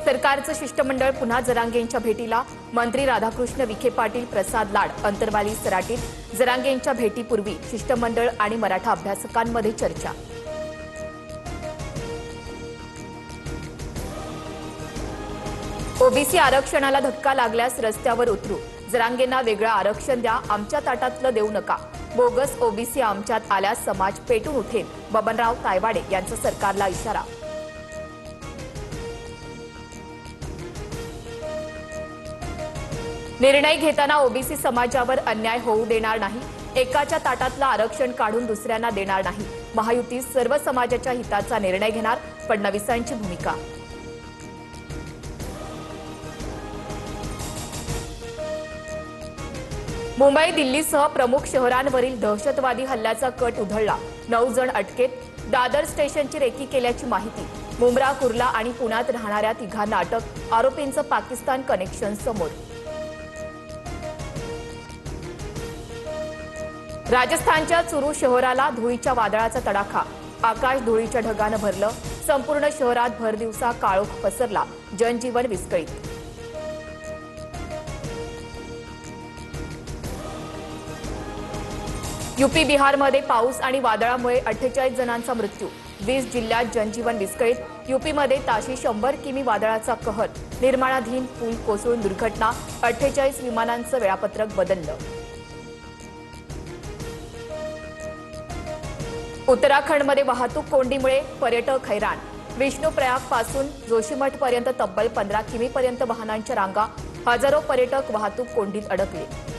सरकारचं शिष्टमंडळ पुन्हा जरांगेंच्या भेटीला. मंत्री राधाकृष्ण विखे पाटील, प्रसाद लाड अंतरवाली सराटीत. जरांगेंच्या भेटीपूर्वी शिष्टमंडळ आणि मराठा अभ्यासकांमध्ये चर्चा. ओबीसी आरक्षणाला धक्का लागल्यास रस्त्यावर उतरू. जरांगेंना वेगळं आरक्षण द्या, आमच्या ताटातलं देऊ नका. बोगस ओबीसी आमच्यात आल्यास समाज पेटून उठेल. बबनराव तायवाडे यांचा सरकारला इशारा. निर्णय घेताना ओबीसी समाजावर अन्याय होऊ देणार नाही. एकाच्या ताटातलं आरक्षण काढून दुसऱ्यांना देणार नाही. महायुती सर्व समाजाच्या हिताचा निर्णय घेणार. फडणवीसांची भूमिका. मुंबई दिल्लीसह प्रमुख शहरांवरील दहशतवादी हल्ल्याचा कट उधळला. 9 जण अटकेत. दादर स्टेशनची रेकी केल्याची माहिती. मुंब्रा, कुर्ला आणि पुण्यात राहणाऱ्या तिघांना अटक. आरोपींचं पाकिस्तान कनेक्शन समोर. राजस्थानच्या चुरू शहराला धुळीच्या वादळाचा तडाखा. आकाश धुळीच्या ढगानं भरलं. संपूर्ण शहरात भरदिवसा काळोख पसरला. जनजीवन विस्कळीत. यूपी बिहारमध्ये पाऊस आणि वादळामुळे 48 जणांचा मृत्यू. 20 जिल्ह्यात जनजीवन विस्कळीत. यूपीमध्ये ताशी 100 किमी वादळाचा कहर. निर्माणाधीन पूल कोसळून दुर्घटना. 48 विमानांचं वेळापत्रक बदललं. उत्तराखंडमध्ये वाहतूक कोंडीमुळे पर्यटक हैराण. विष्णुप्रयाग पासून जोशीमठपर्यंत तब्बल 15 किमीपर्यंत वाहनांच्या रांगा. हजारो पर्यटक वाहतूक कोंडीत अडकले.